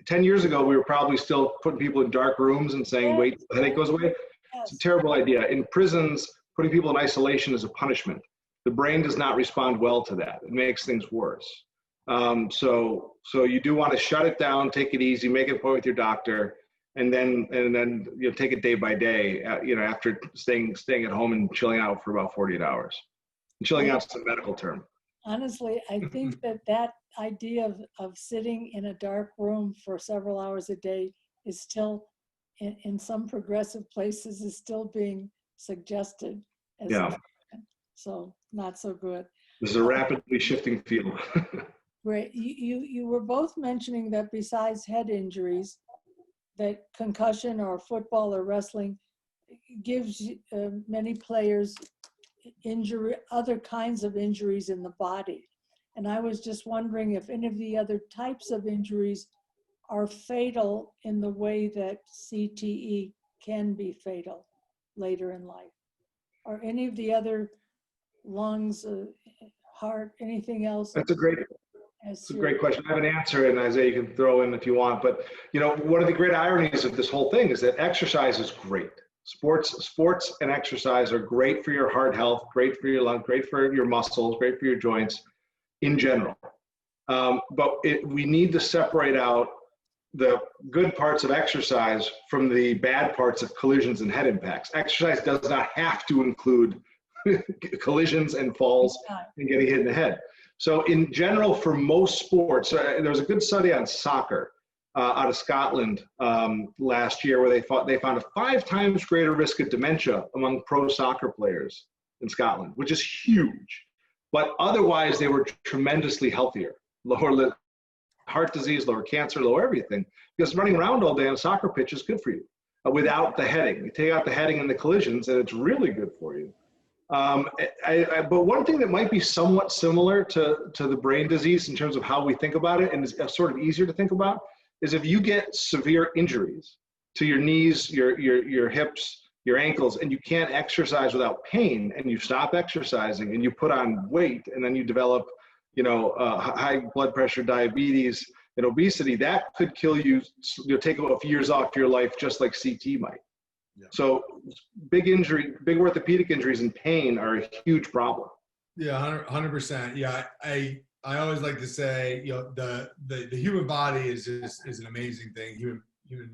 10 years ago, we were probably still putting people in dark rooms and saying, wait, the headache goes away. It's a terrible idea. In prisons, putting people in isolation is a punishment. The brain does not respond well to that. It makes things worse. So you do want to shut it down, take it easy, make an appointment with your doctor, and then you know, take it day by day. You know, after staying at home and chilling out for about 48 hours. And chilling out is a medical term. Honestly, I think that idea of sitting in a dark room for several hours a day is still, in some progressive places, is still being suggested. So not so good. This is a rapidly shifting field. Great. You were both mentioning that besides head injuries, that concussion or football or wrestling gives many players other kinds of injuries in the body. And I was just wondering if any of the other types of injuries are fatal in the way that CTE can be fatal later in life. Or any of the other lungs, heart, anything else? That's a great question. I have an answer, and Isaiah, you can throw in if you want. But you know, one of the great ironies of this whole thing is that exercise is great. Sports and exercise are great for your heart health, great for your lungs, great for your muscles, great for your joints in general. But we need to separate out the good parts of exercise from the bad parts of collisions and head impacts. Exercise does not have to include collisions and falls and getting hit in the head. So in general, for most sports, there was a good study on soccer out of Scotland last year where they found a 5 times greater risk of dementia among pro soccer players in Scotland, which is huge. But otherwise, they were tremendously healthier, lower heart disease, lower cancer, lower everything, because running around all day on a soccer pitch is good for you without the heading. You take out the heading and the collisions, and it's really good for you. But one thing that might be somewhat similar to the brain disease in terms of how we think about it, and is sort of easier to think about, is if you get severe injuries to your knees, your hips, your ankles, and you can't exercise without pain, and you stop exercising and you put on weight, and then you develop, high blood pressure, diabetes, and obesity, that could kill you. You'll take a few years off your life, just like CT might. Yeah. So big orthopedic injuries and pain are a huge problem. Yeah, 100%. Yeah, I always like to say, the human body is an amazing thing. Human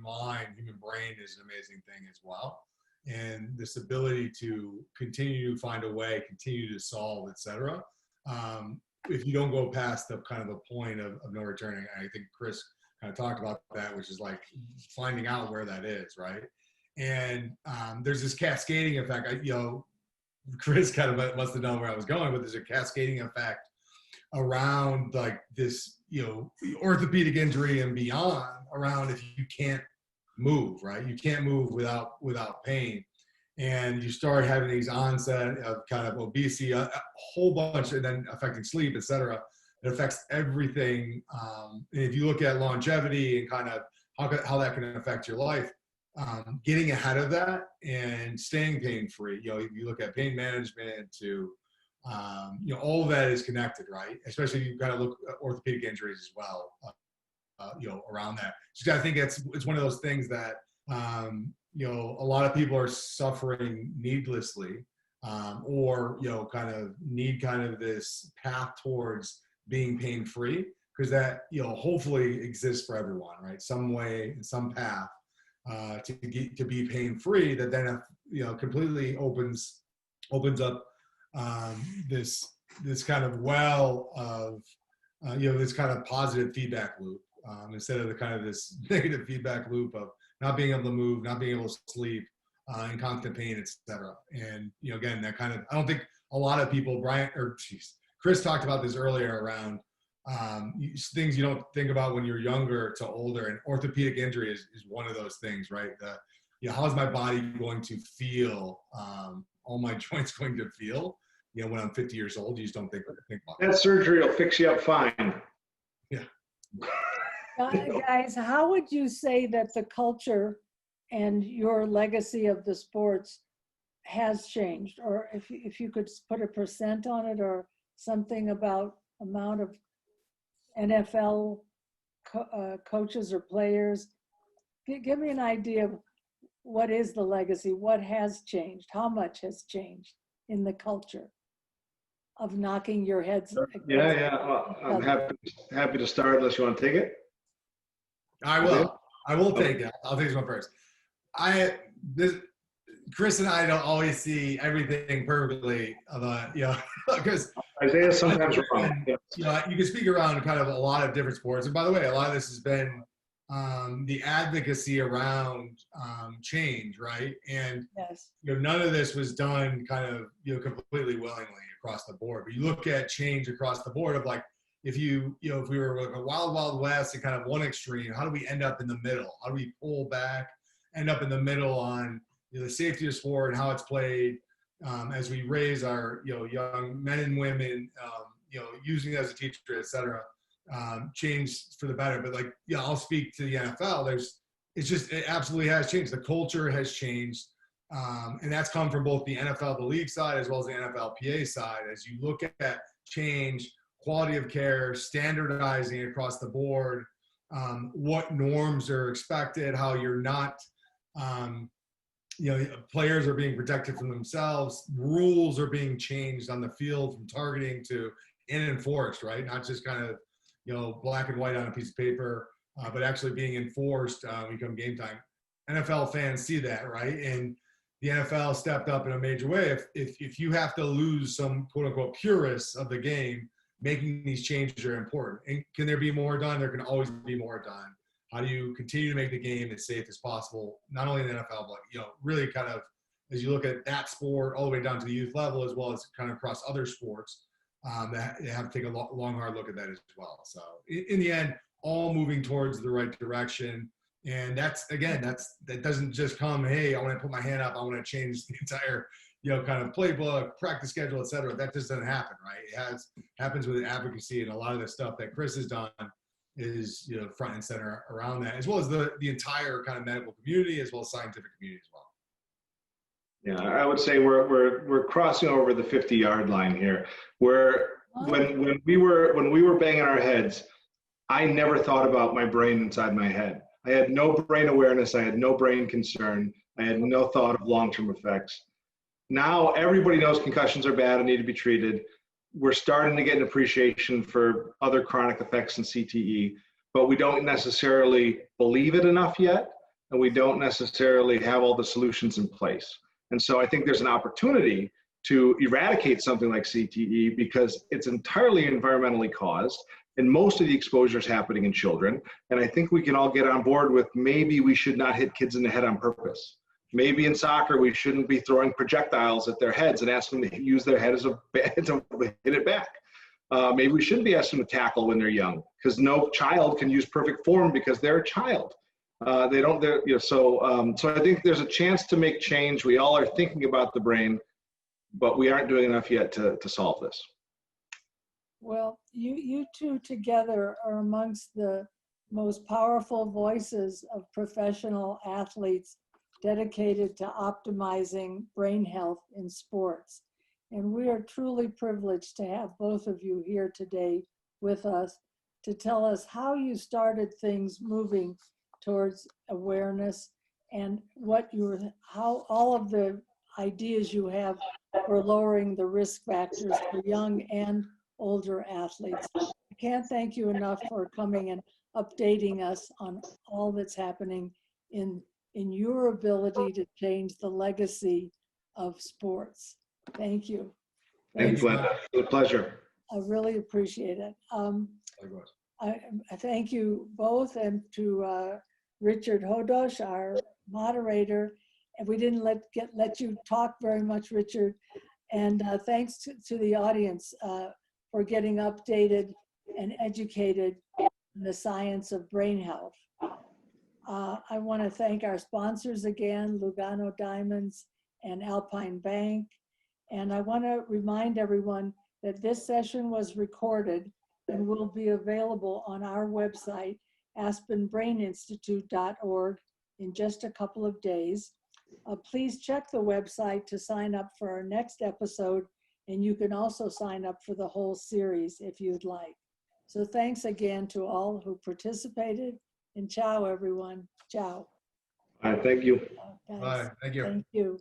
mind, human brain is an amazing thing as well. And this ability to continue to find a way, continue to solve, et cetera. If you don't go past the kind of a point of no returning, I think Chris kind of talked about that, which is like finding out where that is, right? And there's this cascading effect. Chris kind of must have known where I was going, but there's a cascading effect around like this, orthopedic injury and beyond, around if you can't move, right? You can't move without pain. And you start having these onset of kind of obesity, a whole bunch, and then affecting sleep, et cetera. It affects everything. And if you look at longevity and kind of how that can affect your life, getting ahead of that and staying pain-free, if you look at pain management to, all of that is connected, right? Especially if you kind of look at orthopedic injuries as well, around that. So I think it's one of those things that, a lot of people are suffering needlessly, or, kind of need kind of this path towards being pain-free, because that, hopefully exists for everyone, right? Some way, some path to be pain-free that then, completely opens up this kind of well of, this kind of positive feedback loop, instead of the kind of this negative feedback loop of not being able to move, not being able to sleep, in constant pain, et cetera. And, again, that kind of, I don't think a lot of people, Chris talked about this earlier around things you don't think about when you're younger to older, and orthopedic injury is one of those things, right? How's my body going to feel? All my joints going to feel? When I'm 50 years old, you just don't think about it. That surgery will fix you up fine. Yeah. Guys, how would you say that the culture and your legacy of the sports has changed? Or if you could put a percent on it, or something about amount of NFL coaches or players, give me an idea of what is the legacy, what has changed, how much has changed in the culture of knocking your heads. Yeah. Well, I'm happy to start unless you want to take it. I will take it. I'll take this one first. Chris and I don't always see everything perfectly, because Isaiah sometimes wrong. Yeah. You can speak around kind of a lot of different sports. And by the way, a lot of this has been the advocacy around change, right? And yes, none of this was done kind of completely willingly across the board. But you look at change across the board of like, if if we were like a wild west and kind of one extreme, how do we end up in the middle? How do we pull back, end up in the middle on the safety of sport and how it's played, as we raise our young men and women, using it as a teacher, et cetera, change for the better. But like, I'll speak to the NFL. It absolutely has changed. The culture has changed. And that's come from both the NFL, the league side, as well as the NFLPA side. As you look at change, quality of care, standardizing across the board, what norms are expected, how you're not, players are being protected from themselves, rules are being changed on the field from targeting to enforced, right? Not just kind of, black and white on a piece of paper, but actually being enforced come game time. NFL fans see that, right? And the NFL stepped up in a major way. If you have to lose some quote unquote purists of the game, making these changes are important. And can there be more done? There can always be more done. How do you continue to make the game as safe as possible, not only in the NFL, but really kind of as you look at that sport all the way down to the youth level, as well as kind of across other sports, that you have to take a long, hard look at that as well. So in the end, all moving towards the right direction. And that doesn't just come, hey, I want to put my hand up, I want to change the entire, kind of playbook, practice schedule, et cetera. That just doesn't happen, right? It happens with advocacy, and a lot of the stuff that Chris has done is, front and center around that, as well as the entire kind of medical community, as well as scientific community as well. Yeah, I would say we're crossing over the 50-yard line here, where when we were banging our heads, I never thought about my brain inside my head. I had no brain awareness. I had no brain concern. I had no thought of long-term effects. Now everybody knows concussions are bad and need to be treated. We're starting to get an appreciation for other chronic effects in CTE, but we don't necessarily believe it enough yet, and we don't necessarily have all the solutions in place. And so I think there's an opportunity to eradicate something like CTE because it's entirely environmentally caused, and most of the exposure is happening in children. And I think we can all get on board with maybe we should not hit kids in the head on purpose. Maybe in soccer, we shouldn't be throwing projectiles at their heads and asking them to use their head as a bat to hit it back. Maybe we shouldn't be asking them to tackle when they're young, because no child can use perfect form because they're a child. So I think there's a chance to make change. We all are thinking about the brain, but we aren't doing enough yet to solve this. Well, you two together are amongst the most powerful voices of professional athletes dedicated to optimizing brain health in sports. And we are truly privileged to have both of you here today with us to tell us how you started things moving towards awareness and how all of the ideas you have for lowering the risk factors for young and older athletes. I can't thank you enough for coming and updating us on all that's happening in your ability to change the legacy of sports. Thank you. Thank you, Glenn. It's a pleasure. I really appreciate it. I thank you both, and to Richard Hodosh, our moderator. And we didn't let you talk very much, Richard. And thanks to the audience for getting updated and educated in the science of brain health. I want to thank our sponsors again, Lugano Diamonds and Alpine Bank. And I want to remind everyone that this session was recorded and will be available on our website, aspenbraininstitute.org, in just a couple of days. Please check the website to sign up for our next episode, and you can also sign up for the whole series if you'd like. So thanks again to all who participated, and ciao, everyone. Ciao. All right, thank you. Guys, Bye. Thank you. Thank you.